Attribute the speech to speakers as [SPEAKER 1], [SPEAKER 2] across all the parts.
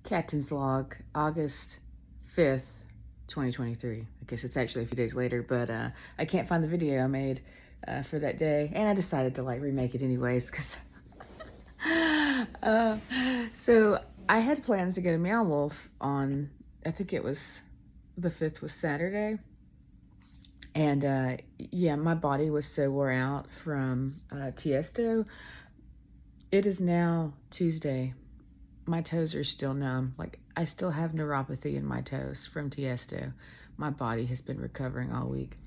[SPEAKER 1] Captain's Log, August 5th, 2023. I guess it's actually a few days later, but I can't find the video I made for that day. And I decided to like remake it anyways because. So I had plans to go to Meow Wolf on, I think it was the 5th was Saturday. And yeah, my body was so wore out from Tiesto. It is now Tuesday. My toes are still numb. Like, I still have neuropathy in my toes from Tiesto. My body has been recovering all week.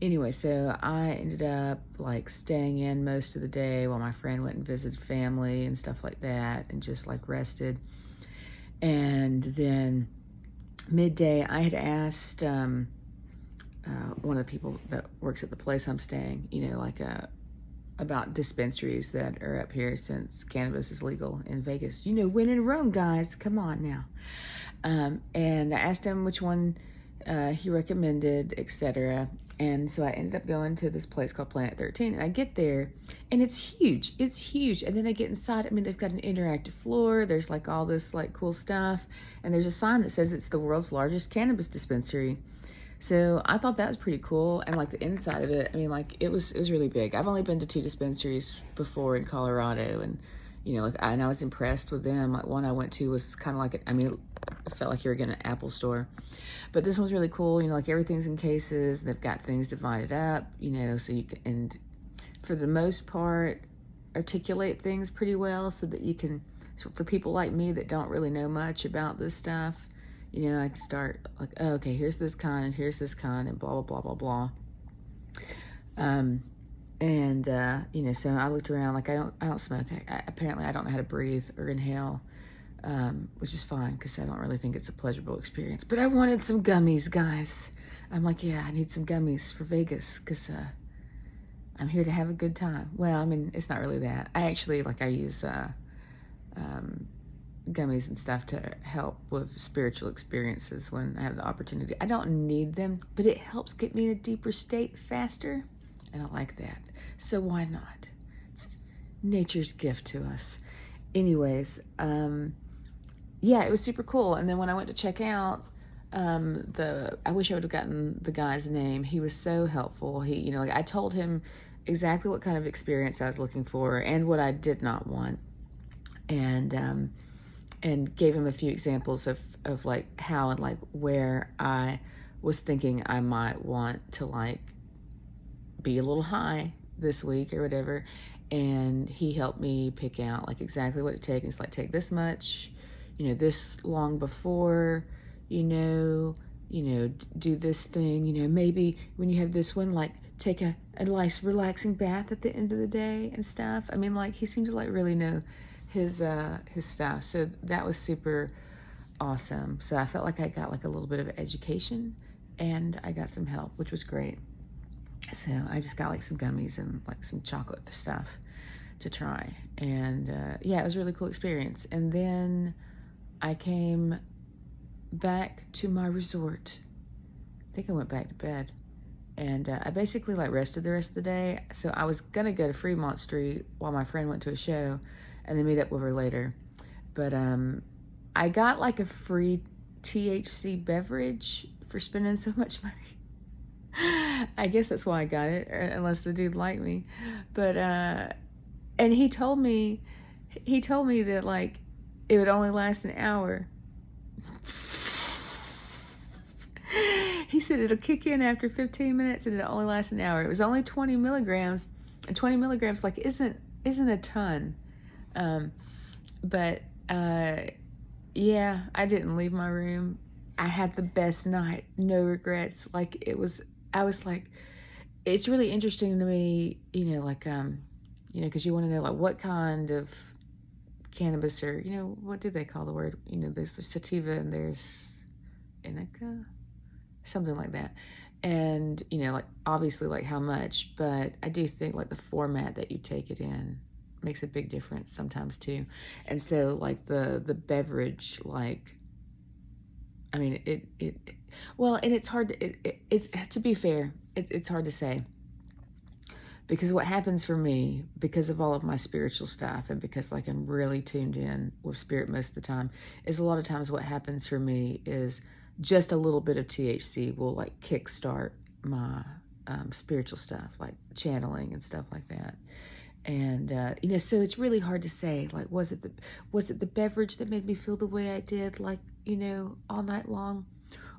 [SPEAKER 1] Anyway, so I ended up like staying in most of the day while my friend went and visited family and stuff like that and just like rested. And then midday, I had asked one of the people that works at the place I'm staying, about dispensaries that are up here since cannabis is legal in Vegas. When in Rome, guys, come on now. And I asked him which one he recommended, etc. And so I ended up going to this place called Planet 13. And I get there, and it's huge. It's huge. And then I get inside. I mean, they've got an interactive floor. There's like all this like cool stuff. And there's a sign that says it's the world's largest cannabis dispensary. So I thought that was pretty cool. And like the inside of it, I mean, like it was really big. I've only been to 2 dispensaries before in Colorado, and I was impressed with them. Like one I went to was kind of like it felt like you were getting an Apple store, but this one's really cool. Like everything's in cases, and they've got things divided up. So you can, and for the most part, articulate things pretty well so that you can. So for people like me that don't really know much about this stuff. I can start like, oh, okay, here's this kind and here's this kind and blah, blah, blah, blah, blah. So I looked around, like I don't smoke. Apparently I don't know how to breathe or inhale, which is fine because I don't really think it's a pleasurable experience. But I wanted some gummies, guys. I'm like, yeah, I need some gummies for Vegas because I'm here to have a good time. Well, I mean, it's not really that. I actually, I use gummies and stuff to help with spiritual experiences when I have the opportunity. I don't need them, but it helps get me in a deeper state faster, and I like that. So why not? It's nature's gift to us. Anyways, yeah, it was super cool. And then when I went to check out, I wish I would have gotten the guy's name. He was so helpful. He, I told him exactly what kind of experience I was looking for and what I did not want. And gave him a few examples of like how and like where I was thinking I might want to like be a little high this week or whatever. And he helped me pick out like exactly what to take. It's like, take this much, this long before, do this thing, maybe when you have this one, like take a nice relaxing bath at the end of the day and stuff. I mean, like he seemed to like really know his stuff. So that was super awesome. So I felt like I got like a little bit of education and I got some help, which was great. So I just got like some gummies and like some chocolate stuff to try. And yeah, it was a really cool experience. And then I came back to my resort. I think I went back to bed. And I basically like rested the rest of the day. So I was going to go to Fremont Street while my friend went to a show and then meet up with her later. But I got like a free THC beverage for spending so much money. I guess that's why I got it, unless the dude liked me. But and he told me that like it would only last an hour. He said it'll kick in after 15 minutes and it'll only last an hour. It was only 20 milligrams, and 20 milligrams like isn't a ton. But yeah, I didn't leave my room. I had the best night, no regrets. Like I was like, it's really interesting to me, because you want to know like what kind of cannabis or, what do they call the word? There's sativa and there's indica, something like that. And, like obviously like how much, but I do think like the format that you take it in makes a big difference sometimes too. And so like the beverage, like, I mean, well, and it's hard to, it's to be fair, it's hard to say Because what happens for me, because of all of my spiritual stuff, and because like I'm really tuned in with spirit most of the time, is a lot of times what happens for me is just a little bit of THC will like kickstart my spiritual stuff, like channeling and stuff like that. And so it's really hard to say, like, was it the beverage that made me feel the way I did, like, all night long,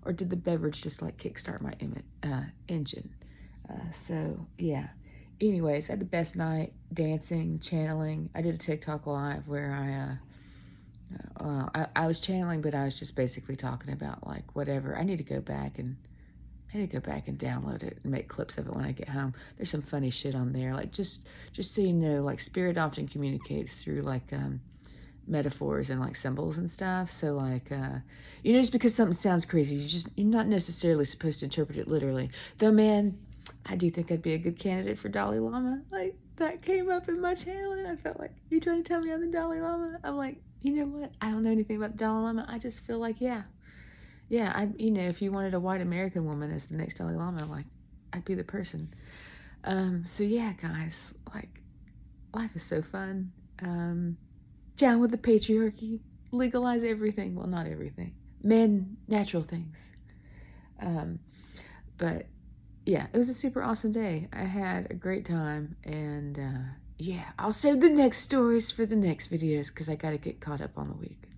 [SPEAKER 1] or did the beverage just like kickstart my engine? So yeah. Anyways, I had the best night dancing, channeling. I did a TikTok live where I was channeling, but I was just basically talking about like whatever. I need to go back and download it and make clips of it when I get home. There's some funny shit on there. Like just so you know, like spirit often communicates through like metaphors and like symbols and stuff. So like just because something sounds crazy, you're not necessarily supposed to interpret it literally. Though man, I do think I'd be a good candidate for Dalai Lama. Like that came up in my channel and I felt like, you're trying to tell me I'm the Dalai Lama? I'm like, you know what? I don't know anything about the Dalai Lama. I just feel like, yeah, if you wanted a white American woman as the next Dalai Lama, like, I'd be the person. So yeah, guys, like, life is so fun. Down with the patriarchy. Legalize everything. Well, not everything. Men, natural things. But yeah, it was a super awesome day. I had a great time, and yeah, I'll save the next stories for the next videos because I got to get caught up on the week.